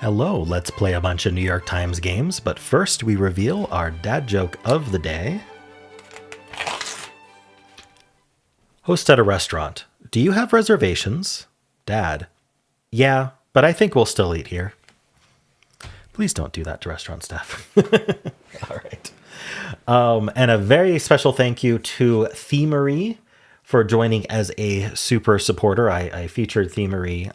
Hello, let's play a bunch of New York Times games, but first we reveal our dad joke of the day. Host at a restaurant. Do you have reservations? Dad. Yeah, but I think we'll still eat here. Please don't do that to restaurant staff. All right. And a very special thank you to Thiemery for joining as a super supporter. I featured Thiemery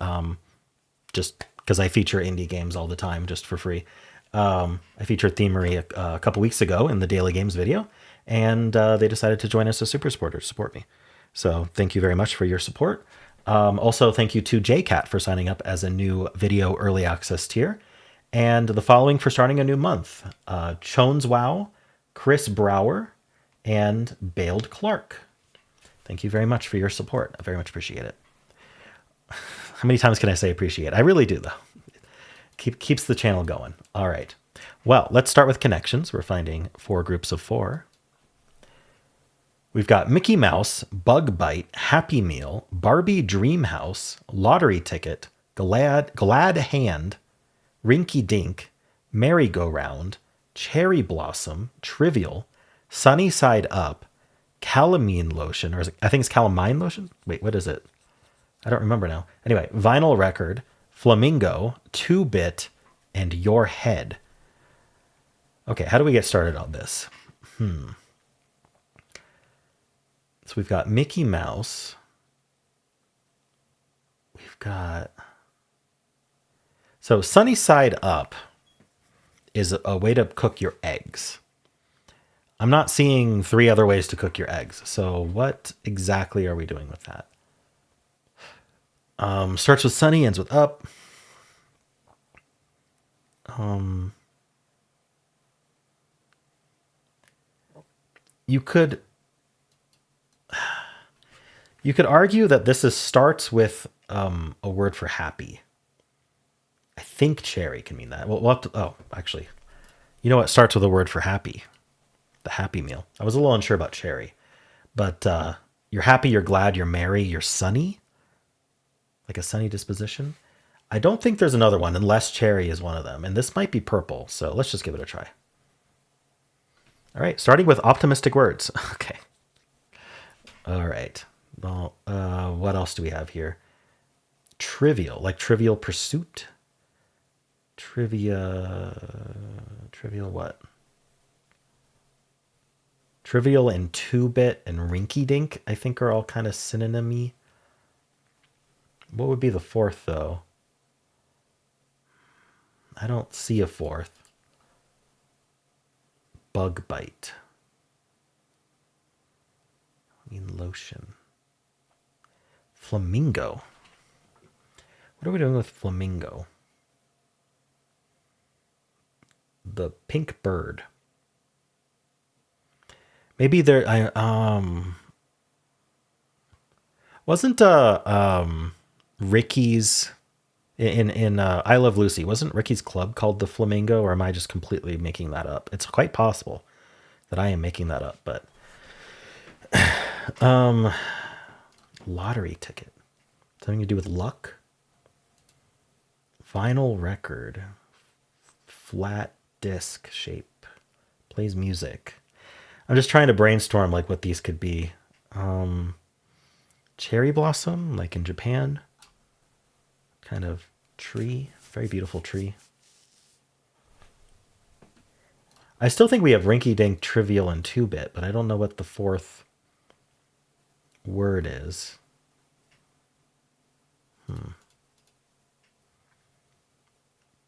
just because I feature indie games all the time just for free. I featured Thiemery a couple weeks ago in the Daily Games video, and they decided to join us as super supporters to support me. So thank you very much for your support. Also, thank you to JCat for signing up as a new video early access tier. And the following for starting a new month. Chones Wow, Chris Brower, and Bailed Clark. Thank you very much for your support. I very much appreciate it. How many times can I say appreciate? I really do, though. Keeps the channel going. All right. Well, let's start with connections. We're finding 4 groups of 4. We've got Mickey Mouse, Bug Bite, Happy Meal, Barbie Dream House, Lottery Ticket, Glad Hand, Rinky Dink, Merry-Go-Round, Cherry Blossom, Trivial, Sunny Side Up, Calamine Lotion, or I think it's Calamine Lotion? Wait, what is it? I don't remember now. Anyway, Vinyl Record, Flamingo, 2-Bit, and Your Head. Okay, how do we get started on this? So we've got Mickey Mouse. We've got... So Sunny Side Up is a way to cook your eggs. I'm not seeing 3 other ways to cook your eggs. So what exactly are we doing with that? Starts with sunny, ends with up. You could argue that this starts with a word for happy. I think cherry can mean that. We'll have to, oh, actually, you know what starts with a word for happy? The Happy Meal. I was a little unsure about cherry, but you're happy, you're glad, you're merry, you're sunny. Like a sunny disposition. I don't think there's another one unless cherry is one of them. And this might be purple. So let's just give it a try. All right. Starting with optimistic words. Okay. All right. Well, what else do we have here? Trivial, like Trivial Pursuit. Trivial what? Trivial and 2-Bit and Rinky Dink, I think are all kind of synonymy. What would be the 4th, though? I don't see a 4th. Bug Bite. I mean, lotion. Flamingo. What are we doing with flamingo? The pink bird. Maybe there... wasn't Ricky's in I Love Lucy, wasn't Ricky's club called the Flamingo, or am I just completely making that up? It's quite possible that I am making that up, but lottery ticket. Something to do with luck? Vinyl record. Flat disc shape. Plays music. I'm just trying to brainstorm like what these could be. Cherry blossom, like in Japan. Kind of tree, very beautiful tree. I still think we have Rinky Dink, Trivial, and 2-Bit, but I don't know what the 4th word is.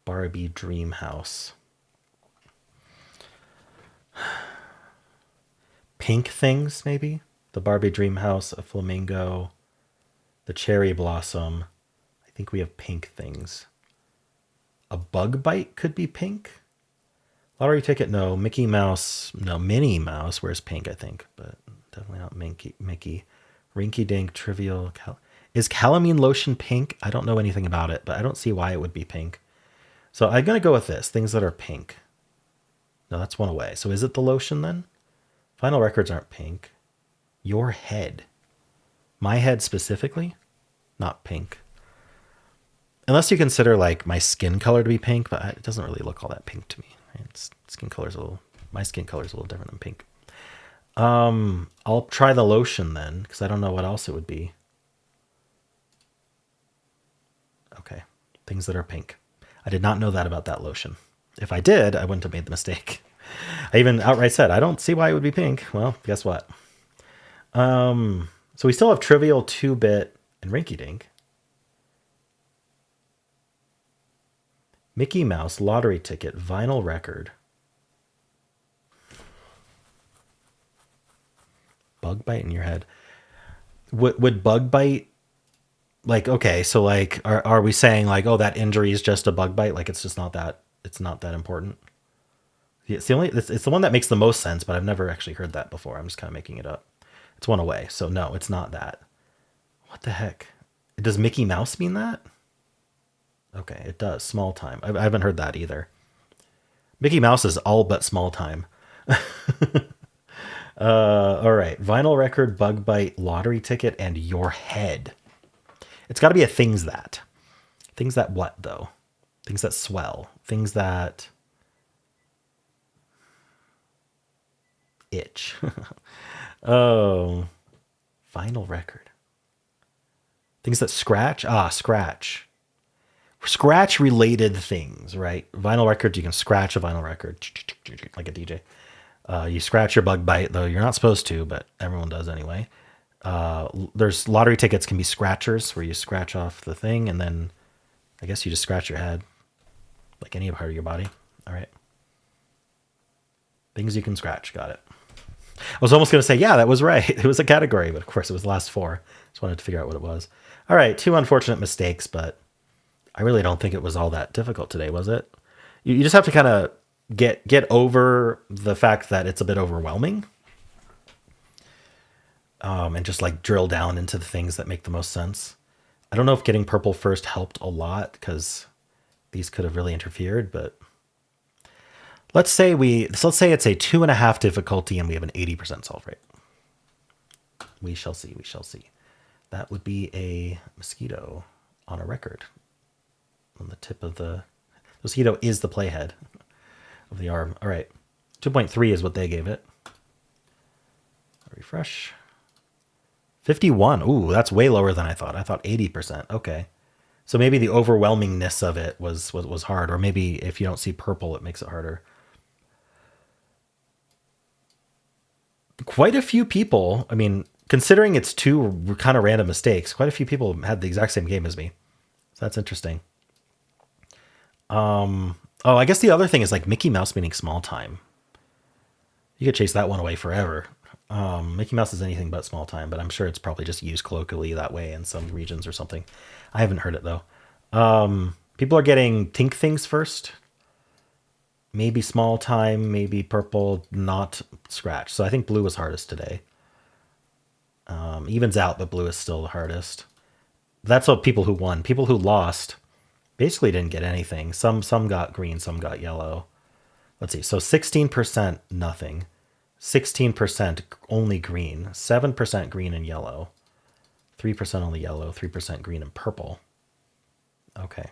Barbie Dream House. Pink things, maybe? The Barbie Dream House, a flamingo, the cherry blossom. I think we have pink things. A bug bite could be pink. Lottery ticket, no. Mickey Mouse, no. Minnie Mouse wears pink, I think, but definitely not Mickey. Rinky Dink, Trivial. Is calamine lotion pink? I don't know anything about it, but I don't see why it would be pink. So I'm going to go with this. Things that are pink. No, that's one away. So is it the lotion then? Final records aren't pink. Your head. My head specifically? Not pink. Unless you consider like my skin color to be pink, but it doesn't really look all that pink to me. Right? My skin color is a little different than pink. I'll try the lotion then, because I don't know what else it would be. Okay, things that are pink. I did not know that about that lotion. If I did, I wouldn't have made the mistake. I even outright said, I don't see why it would be pink. Well, guess what? So we still have Trivial, 2-Bit, and Rinky Dink. Mickey Mouse, lottery ticket, vinyl record. Bug bite in your head. Would bug bite, like, okay, so like, are we saying like, oh, that injury is just a bug bite? Like, it's just not that, it's not that important. It's the one that makes the most sense, but I've never actually heard that before. I'm just kind of making it up. It's one away. So no, it's not that. What the heck? Does Mickey Mouse mean that? Okay, it does. Small time. I haven't heard that either. Mickey Mouse is all but small time. All right. Vinyl record, bug bite, lottery ticket, and your head. It's got to be a things that. Things that what, though? Things that swell. Things that itch. Oh. Vinyl record. Things that scratch? Ah, scratch. Scratch related things, right? Vinyl records, you can scratch a vinyl record like a DJ. You scratch your bug bite, though you're not supposed to, but everyone does anyway. There's lottery tickets can be scratchers where you scratch off the thing and then I guess you just scratch your head like any part of your body. All right. Things you can scratch. Got it. I was almost going to say, yeah, that was right. It was a category, but of course it was the last 4. Just wanted to figure out what it was. All right. 2 unfortunate mistakes, but I really don't think it was all that difficult today, was it? You just have to kind of get over the fact that it's a bit overwhelming. And just like drill down into the things that make the most sense. I don't know if getting purple first helped a lot because these could have really interfered, but let's say it's a 2.5 difficulty and we have an 80% solve rate. We shall see. We shall see. That would be a mosquito on a record. On the tip of the mosquito is the playhead of the arm. All right. 2.3 is what they gave it. Refresh. 51. Ooh, that's way lower than I thought. I thought 80%. Okay. So maybe the overwhelmingness of it was hard, or maybe if you don't see purple, it makes it harder. Quite a few people, I mean, considering it's 2 kind of random mistakes, quite a few people had the exact same game as me. So that's interesting. Oh, I guess the other thing is like Mickey Mouse meaning small time. You could chase that one away forever. Mickey Mouse is anything but small time, but I'm sure it's probably just used colloquially that way in some regions or something. I haven't heard it though. People are getting Tink things first. Maybe small time, maybe purple, not scratch. So I think blue was hardest today. Evens out, but blue is still the hardest. That's what people who won. People who lost basically didn't get anything. Some got green, some got yellow. Let's see. So 16% nothing. 16% only green. 7% green and yellow. 3% only yellow. 3% green and purple. Okay.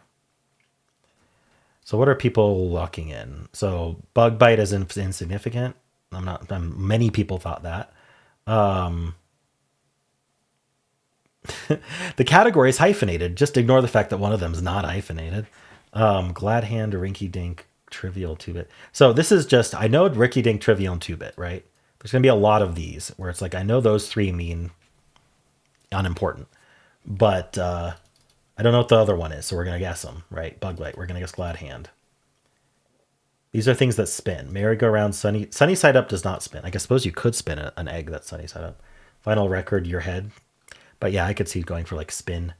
So what are people locking in? So bug bite is insignificant. Many people thought that. The category is hyphenated. Just ignore the fact that one of them is not hyphenated. Glad hand, Rinky Dink, Trivial, 2-Bit. So this is just, I know Rinky Dink, Trivial, and 2-Bit, right? There's going to be a lot of these where it's like, I know those 3 mean unimportant, but I don't know what the other one is. So we're going to guess them, right? Bug bite. We're going to guess glad hand. These are things that spin. Merry-go-round, sunny side up does not spin. I guess suppose you could spin an egg that's sunny side up. Final record, your head. But yeah, I could see going for like spin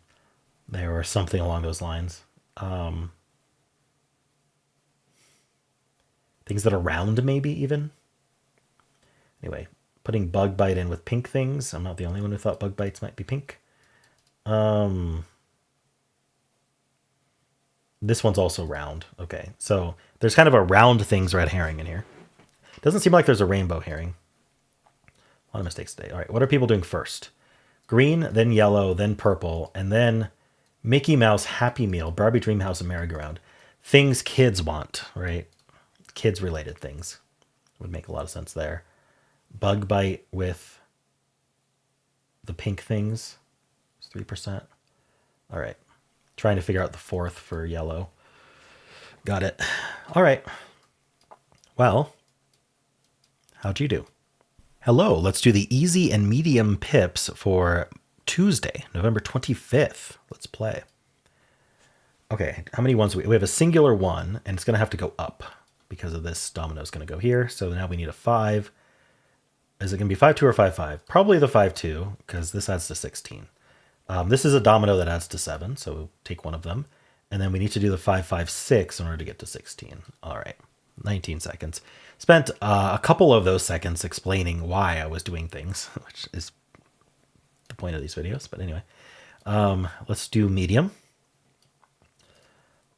there or something along those lines. Things that are round, maybe even. Anyway, putting bug bite in with pink things. I'm not the only one who thought bug bites might be pink. This one's also round. Okay, so there's kind of a round things red herring in here. Doesn't seem like there's a rainbow herring. A lot of mistakes today. All right, what are people doing first? Green, then yellow, then purple, and then Mickey Mouse Happy Meal, Barbie Dream House, and merry-go-round. Things kids want, right? Kids related things would make a lot of sense there. Bug Bite with the pink things. It's 3%. All right. Trying to figure out the fourth for yellow. Got it. All right. Well, how'd you do? Hello. Let's do the easy and medium pips for Tuesday, November 25th. Let's play. Okay. How many ones? We have a singular one, and it's going to have to go up because of this domino is going to go here. So now we need a 5. Is it going to be 5-2 or 5-5? Probably the 5-2 because this adds to 16. This is a domino that adds to 7, so take one of them. And then we need to do the 5-5-6 in order to get to 16. All right, 19 seconds. Spent a couple of those seconds explaining why I was doing things, which is the point of these videos. But anyway, let's do medium.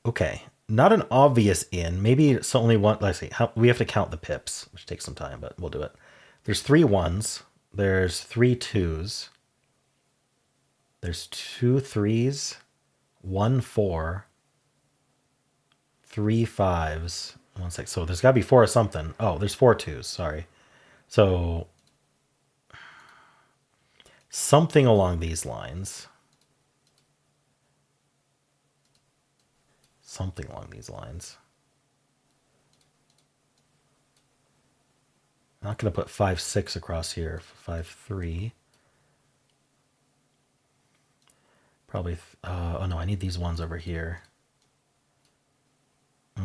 Okay, not an obvious in. Maybe it's only one. Let's see. We have to count the pips, which takes some time, but we'll do it. There's 3 1s. There's 3 2s. There's 2 3s, 1 4, 3 5s. 1 6. So there's got to be 4 or something. Oh, there's 4 2s. Sorry. So something along these lines. Something along these lines. I'm not going to put 5 6 across here. 5 3. Probably, oh no, I need these ones over here.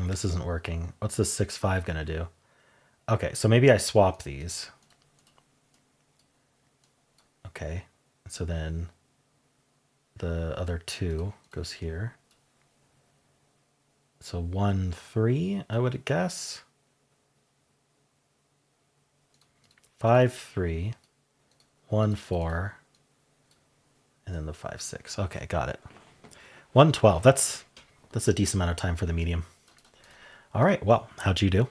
This isn't working. What's this 6-5 gonna do? Okay, so maybe I swap these. Okay, so then the other 2 goes here. So 1 3, I would guess. 5 3, 1 4. And then the 5 6. Okay, got it. 112. That's a decent amount of time for the medium. All right. Well, how'd you do?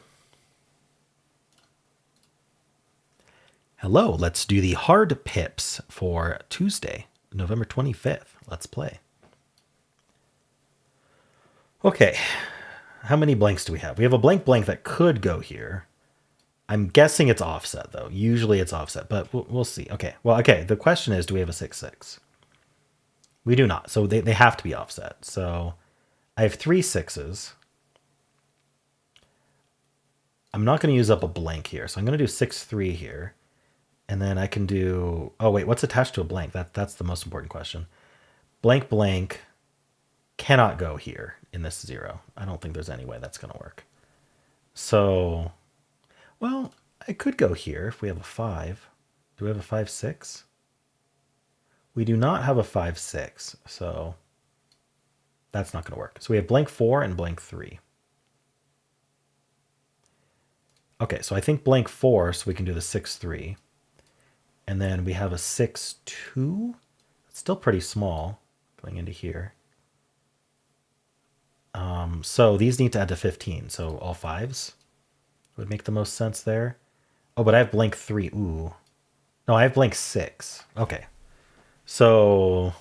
Hello. Let's do the hard pips for Tuesday, November 25th. Let's play. Okay. How many blanks do we have? We have a blank that could go here. I'm guessing it's offset though. Usually it's offset, but we'll see. Okay. Well, okay. The question is, do we have a 6 6? We do not. So they have to be offset. So I have 3 6s. I'm not going to use up a blank here. So I'm going to do 6 3 here. And then I can do... Oh, wait. What's attached to a blank? That's the most important question. Blank blank cannot go here in this 0. I don't think there's any way that's going to work. So, well, I could go here if we have a 5. Do we have a 5 6? We do not have a 5 6, so that's not going to work. So we have blank 4 and blank 3. Okay, so I think blank 4, so we can do the 6 3. And then we have a 6 2. It's still pretty small going into here. So these need to add to 15, so all 5s would make the most sense there. Oh, but I have blank 3. Ooh. No, I have blank 6. Okay. So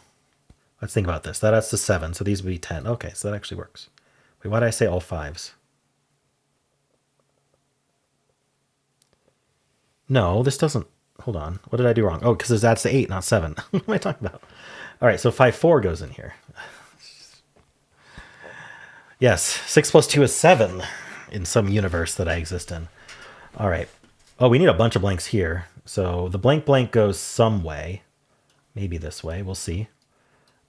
let's think about this. That adds to 7, so these would be 10. Okay, so that actually works. Wait, why did I say all 5s? No, this doesn't... Hold on. What did I do wrong? Oh, because it adds to 8, not 7. What am I talking about? All right, so 5 4 goes in here. Yes, 6 plus 2 is 7 in some universe that I exist in. All right. Oh, we need a bunch of blanks here. So the blank blank goes some way. Maybe this way. We'll see.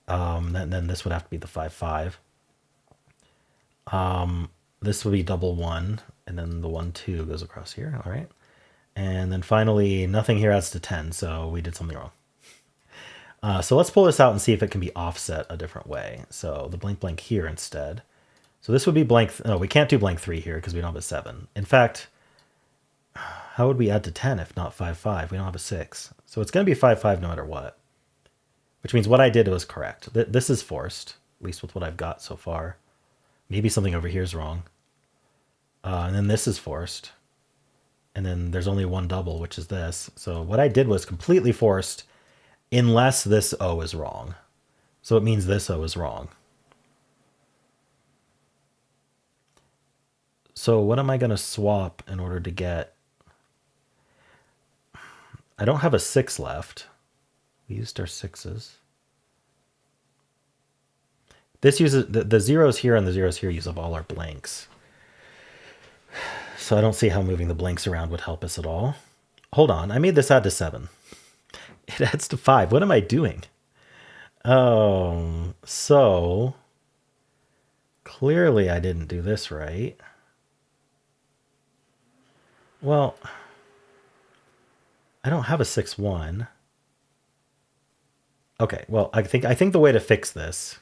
Then this would have to be the 5 5. This would be double 1. And then the 1 2 goes across here. All right. And then finally, nothing here adds to 10. So we did something wrong. So let's pull this out and see if it can be offset a different way. So the blank blank here instead. So this would be blank. No, we can't do blank 3 here because we don't have a 7. In fact, how would we add to 10 if not 5 5? We don't have a 6. So it's going to be 5 5 no matter what. Which means what I did was correct. This is forced, at least with what I've got so far. Maybe something over here is wrong. And then this is forced. And then there's only one double, which is this. So what I did was completely forced unless this O is wrong. So it means this O is wrong. So what am I going to swap in order to get... I don't have a 6 left. We used our 6s. This uses... The zeros here and the zeros here use up all our blanks. So I don't see how moving the blanks around would help us at all. Hold on. I made this add to 7. It adds to 5. What am I doing? Oh, so... Clearly I didn't do this right. Well, I don't have a 6-1. Okay, well, I think the way to fix this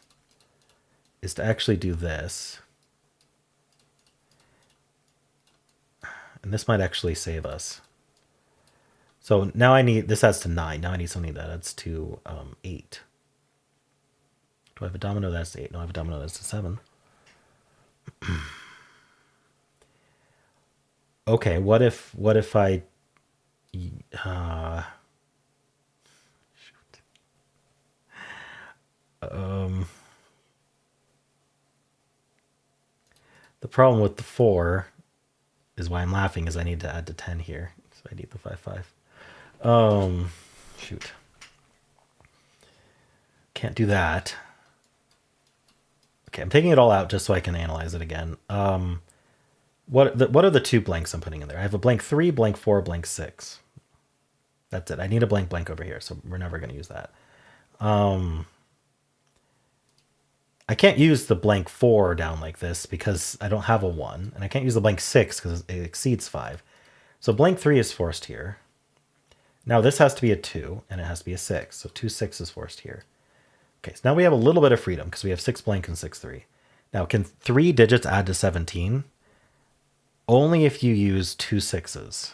is to actually do this. And this might actually save us. So now I need, this adds to 9. Now I need something that adds to 8. Do I have a domino that adds to 8? No, I have a domino that adds to 7. Okay, what if I... the problem with the 4 is why I'm laughing is I need to add to 10 here. So I need the 5-5. Shoot. Can't do that. Okay, I'm taking it all out just so I can analyze it again. What are the 2 blanks I'm putting in there? I have a blank 3, blank 4, blank 6. That's it. I need a blank over here, so we're never going to use that. I can't use the blank 4 down like this because I don't have a 1. And I can't use the blank 6 because it exceeds 5. So blank 3 is forced here. Now this has to be a 2, and it has to be a 6. So 2, 6 is forced here. Okay, so now we have a little bit of freedom because we have 6 blank and 6, 3. Now, can 3 digits add to 17? Only if you use 2 6s.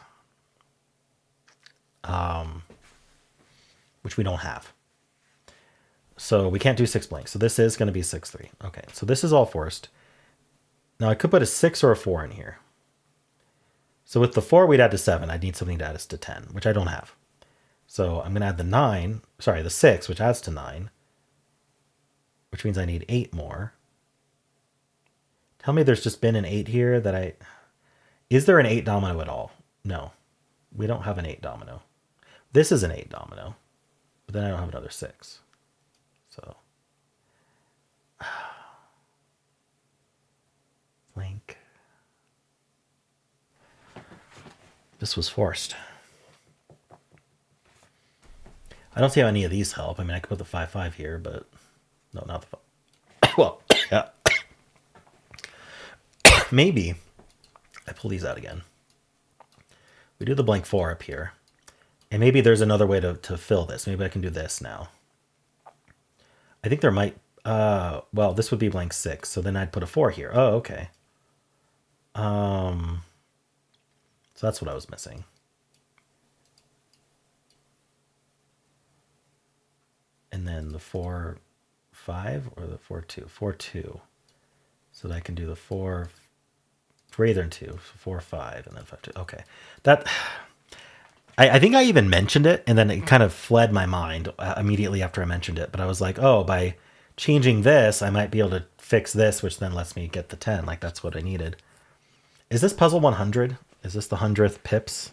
Which we don't have. So we can't do 6 blanks. So this is going to be 6, 3. Okay, so this is all forced. Now I could put a 6 or a 4 in here. So with the 4, we'd add to 7. I'd need something to add us to 10, which I don't have. So I'm going to add the 6, which adds to 9. Which means I need 8 more. Tell me there's just been an 8 here that I... Is there an 8 domino at all? No. We don't have an 8 domino. This is an 8 domino. But then I don't have another 6. So... Link. This was forced. I don't see how any of these help. I mean, I could put the 5-5 here, but... No, not the 5. Well, yeah. Maybe I pull these out again. We do the blank 4 up here. And maybe there's another way to fill this. Maybe I can do this now. I think there might... well, this would be blank 6. So then I'd put a 4 here. Oh, okay. So that's what I was missing. And then the 4, 5 or the 4, 2? 4, 2. So that I can do the 4 greater than 2. 4, 5, and then 5, 2. Okay. That... I think I even mentioned it, and then it kind of fled my mind immediately after I mentioned it. But I was like, oh, by changing this, I might be able to fix this, which then lets me get the 10. Like, that's what I needed. Is this puzzle 100? Is this the 100th pips?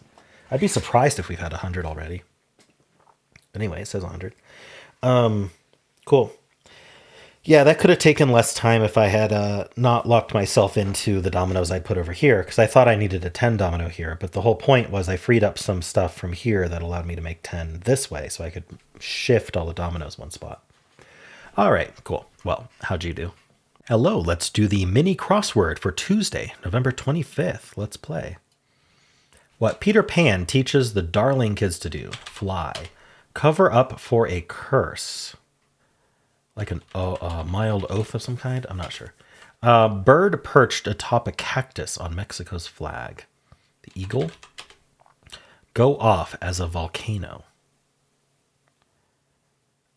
I'd be surprised if we've had 100 already. Anyway, it says 100. Cool. Yeah, that could have taken less time if I had not locked myself into the dominoes I'd put over here, because I thought I needed a 10 domino here, but the whole point was I freed up some stuff from here that allowed me to make 10 this way, so I could shift all the dominoes one spot. All right, cool. Well, how'd you do? Hello, let's do the mini crossword for Tuesday, November 25th. Let's play. What Peter Pan teaches the darling kids to do. Fly. Cover up for a curse. Like a mild oath of some kind? I'm not sure. Bird perched atop a cactus on Mexico's flag. The eagle. Go off as a volcano.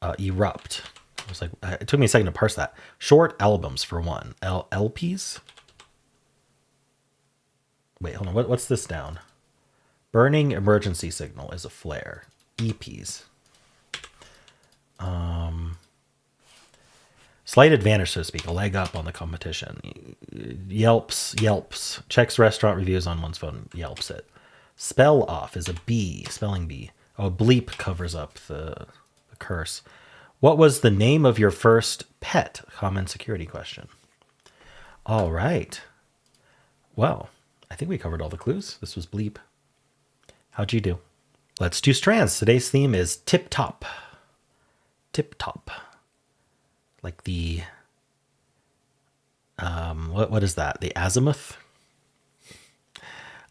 Erupt. I was like, it took me a second to parse that. Short albums for one. LPs? Wait, hold on. What's this down? Burning emergency signal is a flare. EPs. Slight advantage, so to speak, a leg up on the competition. Yelps, checks restaurant reviews on one's phone, Yelps it. Spell off is a B, spelling bee. Oh, bleep covers up the curse. What was the name of your first pet? Common security question. All right. Well, I think we covered all the clues. This was bleep. How'd you do? Let's do strands. Today's theme is tip top. Tip top. Like the, what is that? The azimuth?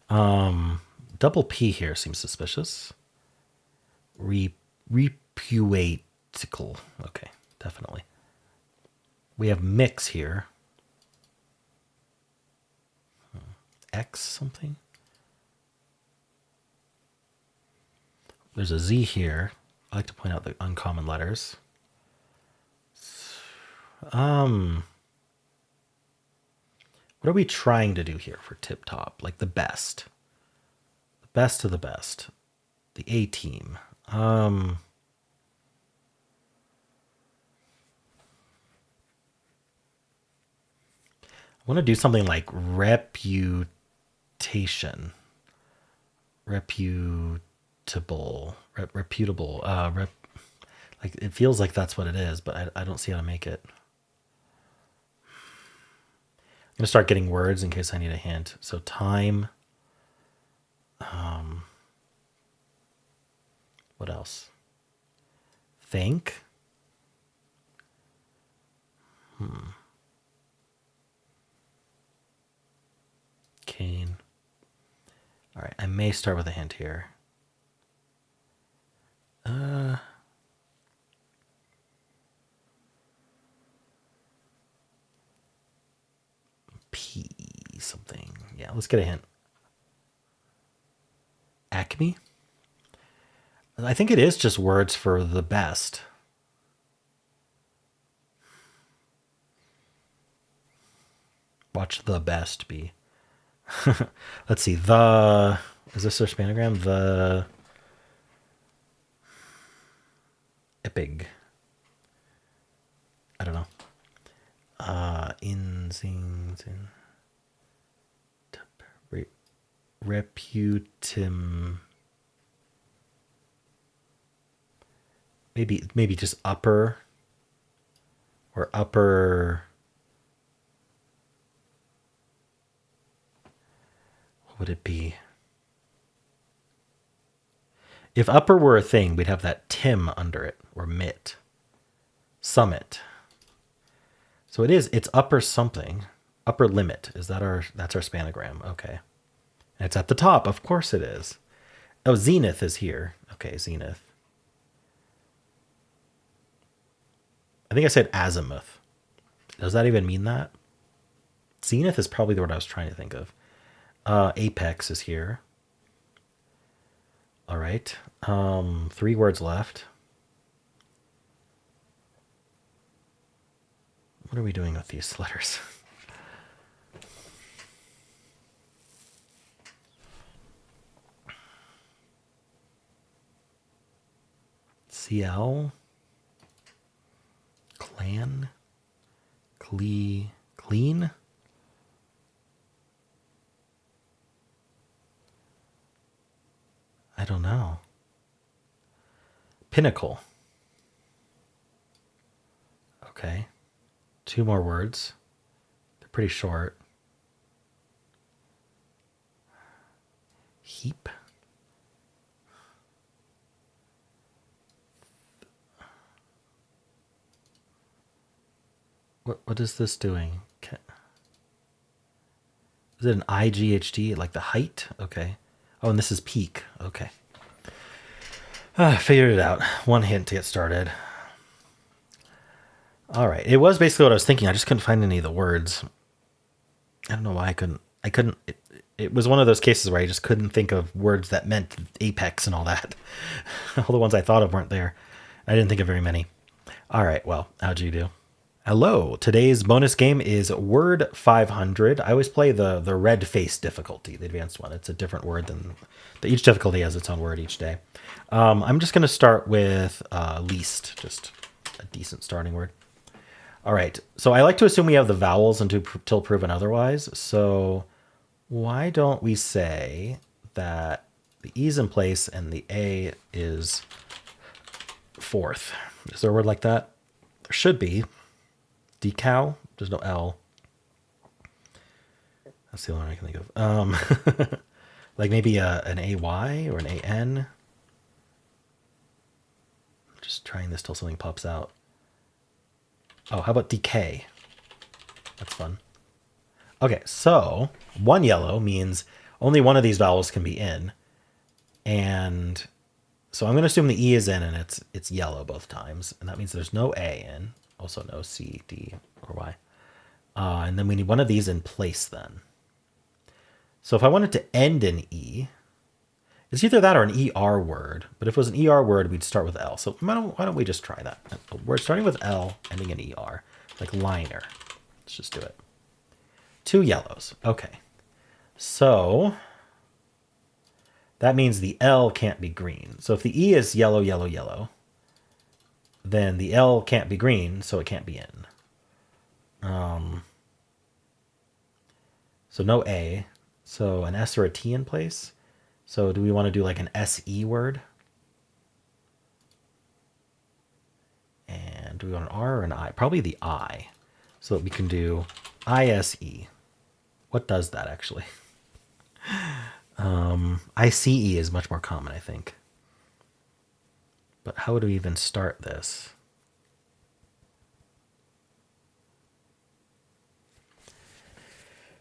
Double P here seems suspicious. Repuatical. Okay, definitely. We have mix here. X something. There's a Z here. I like to point out the uncommon letters. What are we trying to do here for tip top? Like the best. The best of the best. The A team. I want to do something like reputation. Reputable. Reputable. Like it feels like that's what it is, but I don't see how to make it. I'm going to start getting words in case I need a hint. So time. What else? Think. Cane. All right, I may start with a hint here. P something. Yeah, let's get a hint. Acme? I think it is just words for the best. Watch the best be. Let's see. The, is this their spanogram? The epig. I don't know. Reputim. Maybe just upper or upper. What would it be? If upper were a thing, we'd have that Tim under it, or mit. Summit. So it's upper something. Upper limit. Is that that's our spanogram? Okay. And it's at the top. Of course it is. Oh, zenith is here. Okay, zenith. I think I said azimuth. Does that even mean that? Zenith is probably the word I was trying to think of. Apex is here. All right. 3 words left. What are we doing with these letters? CL. Clan. Clean. I don't know. Pinnacle. Okay. 2 more words. They're pretty short. Heap. What is this doing? Is it an IGHT, like the height? Okay. Oh, and this is peak. Okay. Figured it out. 1 hint to get started. All right. It was basically what I was thinking. I just couldn't find any of the words. I don't know why I couldn't. It was one of those cases where I just couldn't think of words that meant apex and all that. All the ones I thought of weren't there. I didn't think of very many. All right. Well, how'd you do? Hello. Today's bonus game is Word 500. I always play the red face difficulty, the advanced one. It's a different word than each difficulty has its own word each day. I'm just going to start with least, just a decent starting word. All right. So I like to assume we have the vowels until proven otherwise. So why don't we say that the E is in place and the A is fourth? Is there a word like that? There should be. Decal. There's no L. That's the only one I can think of. Like maybe an AY or an AN. Just trying this till something pops out. Oh, how about decay? That's fun. Okay, so one yellow means only one of these vowels can be in. And so I'm going to assume the E is in and it's yellow both times. And that means there's no A in. Also no C, D, or Y. And then we need one of these in place then. So if I wanted to end in E, it's either that or an ER word. But if it was an ER word, we'd start with L. So why don't we just try that? We're starting with L, ending in ER, like liner. Let's just do it. 2 yellows. Okay. So that means the L can't be green. So if the E is yellow, yellow, yellow, then the L can't be green, so it can't be in. So no A. So an S or a T in place. So do we want to do like an SE word? And do we want an R or an I? Probably the I. So that we can do ISE. What does that actually? ICE is much more common, I think. But how would we even start this?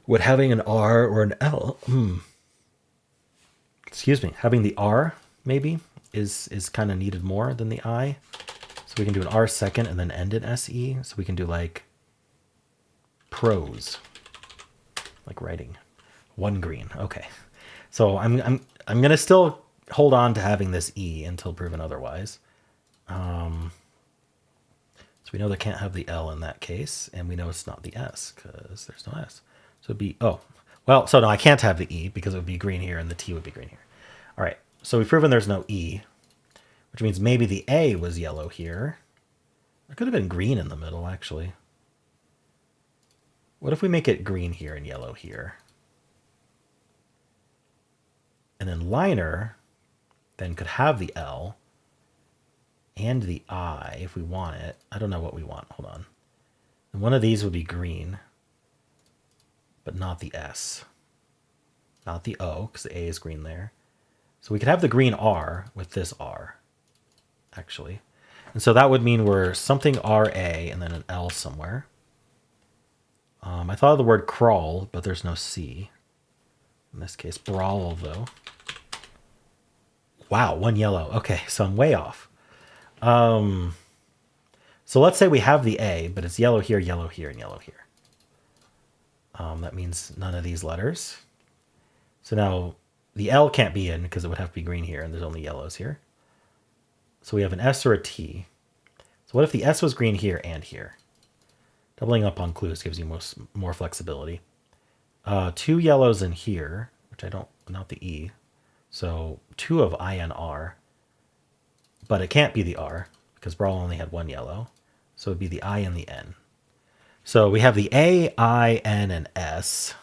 Would having an R or an L, excuse me, having the R maybe is kind of needed more than the I. So we can do an R second and then end in SE. So we can do like prose, like writing. 1 green. Okay. So I'm gonna still hold on to having this E until proven otherwise. So we know they can't have the L in that case, and we know it's not the S because there's no S. So it'd be, oh, well, so no, I can't have the E because it would be green here and the T would be green here. All right, so we've proven there's no E, which means maybe the A was yellow here. It could have been green in the middle, actually. What if we make it green here and yellow here? And then liner then could have the L and the I if we want it. I don't know what we want. Hold on. And one of these would be green, but not the S. Not the O, because the A is green there. So we could have the green R with this R, actually. And so that would mean we're something RA and then an L somewhere. I thought of the word crawl, but there's no C. In this case, brawl, though. Wow, 1 yellow. Okay, so I'm way off. So let's say we have the A, but it's yellow here, and yellow here. That means none of these letters. So now the L can't be in because it would have to be green here, and there's only yellows here. So we have an S or a T. So what if the S was green here and here? Doubling up on clues gives you more flexibility. 2 yellows in here, which I don't, not the E. So 2 of INR. But it can't be the R because Brawl only had 1 yellow. So it'd be the I and the N. So we have the A, I, N, and S,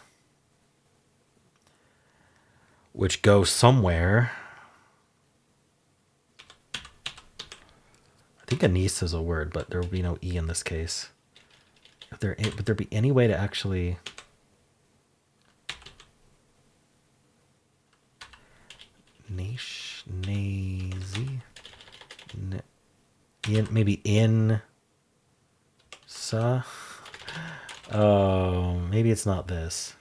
which go somewhere. I think anise is a word, but there will be no E in this case. Would there be any way to actually... Nazy? Maybe in... Sa? Oh, maybe it's not this.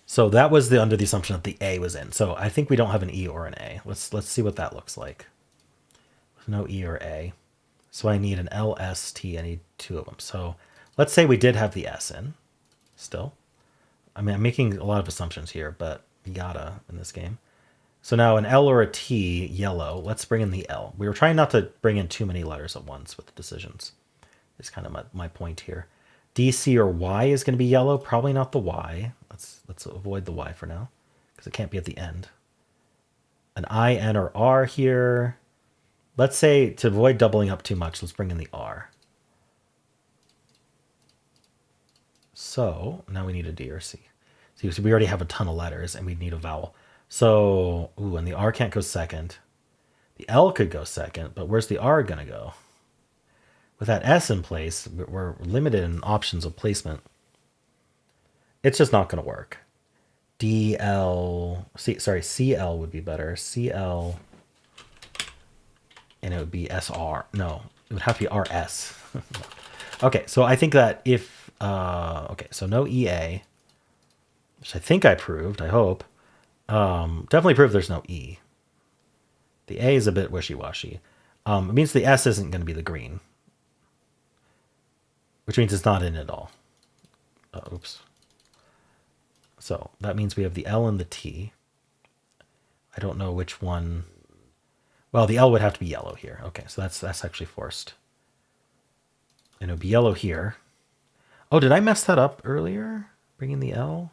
So that was under the assumption that the A was in. So I think we don't have an E or an A. Let's see what that looks like. No E or A. So I need an L, S, T. I need 2 of them. So let's say we did have the S in still. I mean, I'm making a lot of assumptions here, but you gotta in this game. So now an L or a T, yellow. Let's bring in the L. We were trying not to bring in too many letters at once with the decisions. It's kind of my point here. D, C, or Y is going to be yellow. Probably not the Y. Let's avoid the Y for now because it can't be at the end. an I, N, or R here. Let's say, to avoid doubling up too much, let's bring in the R. So now we need a D or C. See, so we already have a ton of letters and we need a vowel. So, ooh, and the R can't go second. The L could go second, but where's the R going to go? With that S in place, we're limited in options of placement. It's just not going to work. CL would be better. CL, and it would be SR. No, it would have to be RS. Okay, so I think that if, okay, so no EA, which I think I proved, I hope. Definitely proved there's no E. The A is a bit wishy-washy. It means the S isn't going to be the green, which means it's not in at all. Oops. So that means we have the L and the T. I don't know which one. Well, the L would have to be yellow here. Okay, so that's actually forced. And it would be yellow here. Oh, did I mess that up earlier? Bringing the L?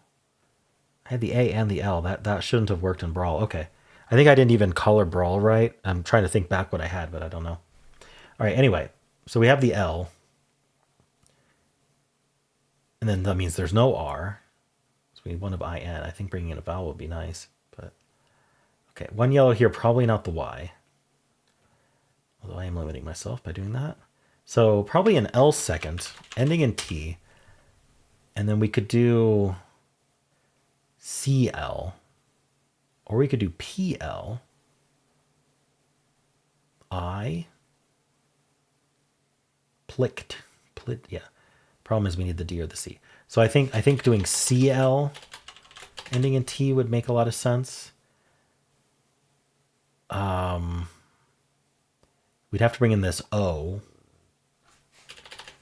I had the A and the L. That shouldn't have worked in Brawl. Okay. I think I didn't even color Brawl right. I'm trying to think back what I had, but I don't know. All right, anyway. So we have the L. And then that means there's no R. So we need one of IN. I think bringing in a vowel would be nice. But okay, one yellow here, probably not the Y. Although I am limiting myself by doing that. So probably an L second, ending in T. And then we could do CL. Or we could do PL. I. Plicked. Yeah. Problem is we need the D or the C. So I think doing CL ending in T would make a lot of sense. We'd have to bring in this O.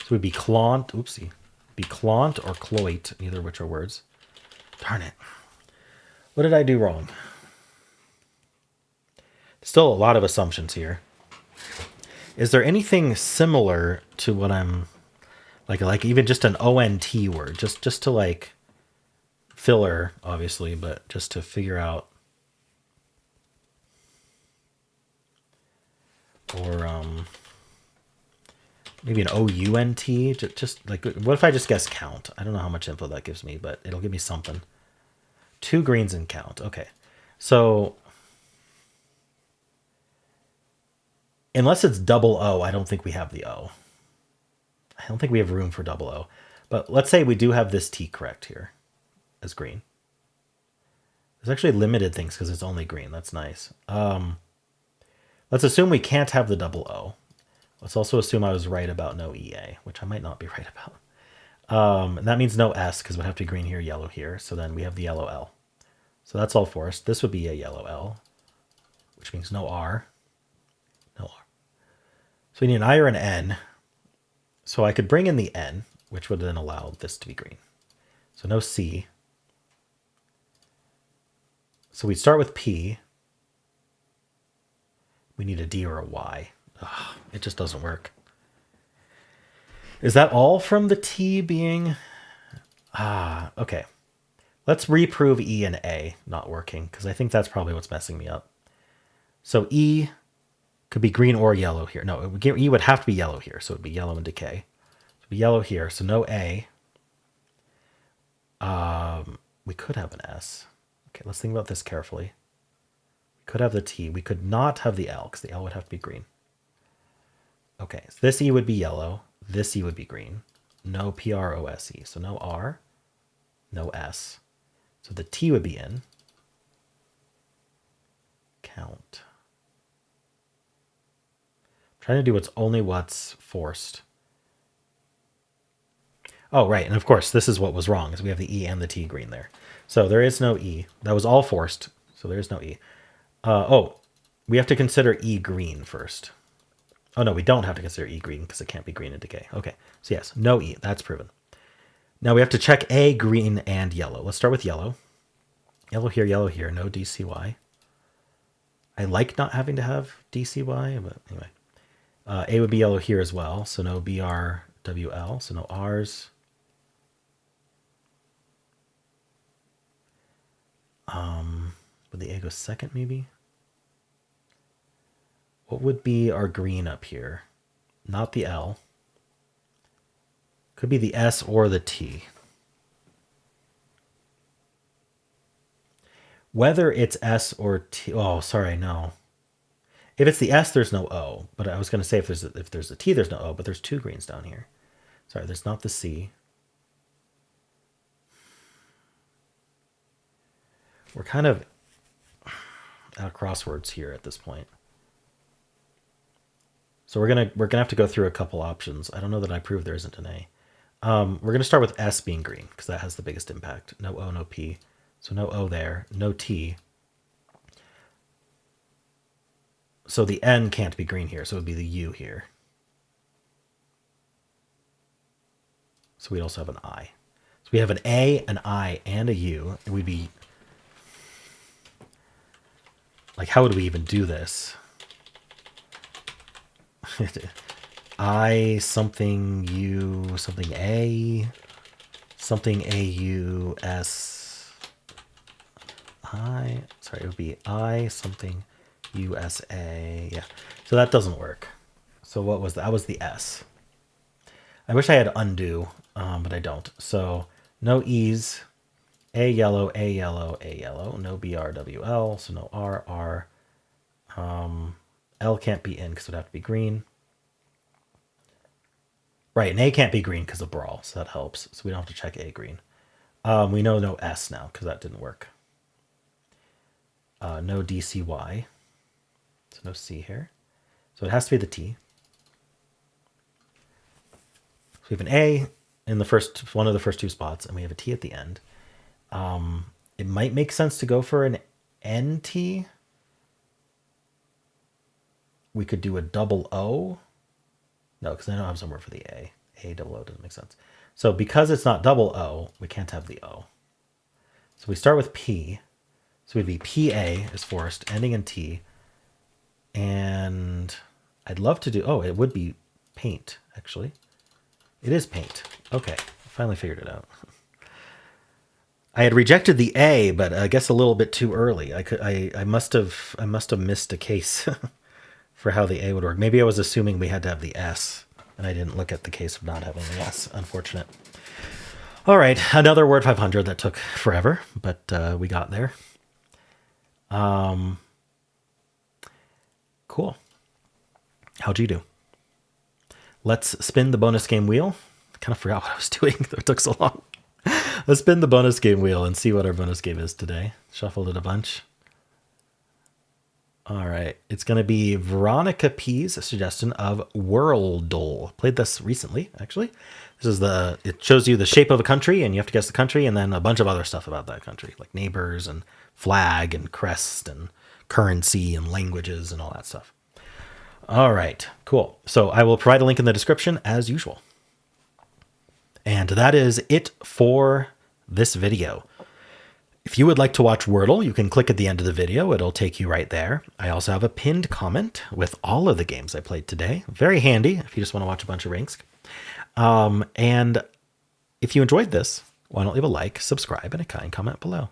So it would be clont. Oopsie. It'd be clont or cloit, neither of which are words. Darn it. What did I do wrong? Still a lot of assumptions here. Is there anything similar to what I'm like even just an ONT word, just to like filler, obviously, but just to figure out, or maybe an OUNT, just like, what if I just guess count? I don't know how much info that gives me, but it'll give me something. 2 greens and count. Okay, so unless it's double O, I don't think we have the O. I don't think we have room for double O. But let's say we do have this T correct here as green. There's actually limited things because it's only green. That's nice. Let's assume we can't have the double O. Let's also assume I was right about no EA, which I might not be right about. And that means no S because it would have to be green here, yellow here. So then we have the yellow L. So that's all forced. This would be a yellow L, which means no R. No R. So we need an I or an N. So I could bring in the N, which would then allow this to be green. So no C. So we'd start with P. We need a D or a Y. Ugh, it just doesn't work. Is that all from the T being... okay. Let's reprove E and A not working, because I think that's probably what's messing me up. So E could be green or yellow here. No, E would have to be yellow here, so it would be yellow and decay. So it'd be yellow here, so no A. We could have an S. Okay, let's think about this carefully. We could have the T. We could not have the L, because the L would have to be green. Okay, so this E would be yellow. This E would be green. No PROSE. So no R, no S. So the T would be in. Count. I'm trying to do what's forced. Oh, right. And of course, this is what was wrong, is we have the E and the T green there. So there is no E. That was all forced. So there's no E. We have to consider E green first. Oh, no, we don't have to consider E green because it can't be green in decay. Okay, so yes, no E. That's proven. Now we have to check A, green, and yellow. Let's start with yellow. Yellow here, no DCY. I like not having to have DCY, but anyway. A would be yellow here as well, so no BRWL, so no Rs. Would the A go second, maybe? What would be our green up here? Not the L. Could be the S or the T. Whether it's S or T. Oh, sorry, no. If it's the S, there's no O. But I was going to say if there's a T, there's no O. But there's two greens down here. Sorry, there's not the C. We're kind of out of crosswords here at this point. So we're gonna have to go through a couple options. I don't know that I prove there isn't an A. We're gonna start with S being green because that has the biggest impact. No O, no P. So no O there, no T. So the N can't be green here, so it would be the U here. So we'd also have an I. So we have an A, an I, and a U. And we'd be... Like, how would we even do this? I something U something A something A U S I. Sorry, it would be I something U S A. Yeah. So that doesn't work. So what was that? That was the S. I wish I had undo, but I don't. So no E's. A yellow, A yellow, A yellow. No BRWL, so no R. L can't be in because it would have to be green. Right, and A can't be green because of brawl, so that helps. So we don't have to check A green. We know no S now because that didn't work. No DCY. So no C here. So it has to be the T. So we have an A in the first one of the first two spots, and we have a T at the end. It might make sense to go for an NT. We could do a double O. No, because I don't have somewhere for the A. A double O doesn't make sense. So because it's not double O, we can't have the O. So we start with P. So we'd be PA is forced, ending in T. And I'd love to do... Oh, it would be paint, actually. It is paint. Okay, I finally figured it out. I had rejected the A, but I guess a little bit too early. I must have missed a case for how the A would work. Maybe I was assuming we had to have the S, and I didn't look at the case of not having the S. Unfortunate. All right, another Word 500 that took forever, but we got there. Cool. How'd you do? Let's spin the bonus game wheel. I kind of forgot what I was doing. It took so long. Let's spin the bonus game wheel and see what our bonus game is today. Shuffled it a bunch. All right. It's going to be Veronica P's suggestion of Worldle. Played this recently, actually. It shows you the shape of a country, and you have to guess the country, and then a bunch of other stuff about that country, like neighbors and flag and crest and currency and languages and all that stuff. All right. Cool. So I will provide a link in the description as usual. And that is it for this video. If you would like to watch Wordle, you can click at the end of the video. It'll take you right there. I also have a pinned comment with all of the games I played today. Very handy if you just want to watch a bunch of rinks. And if you enjoyed this, why don't leave a like, subscribe, and a kind comment below.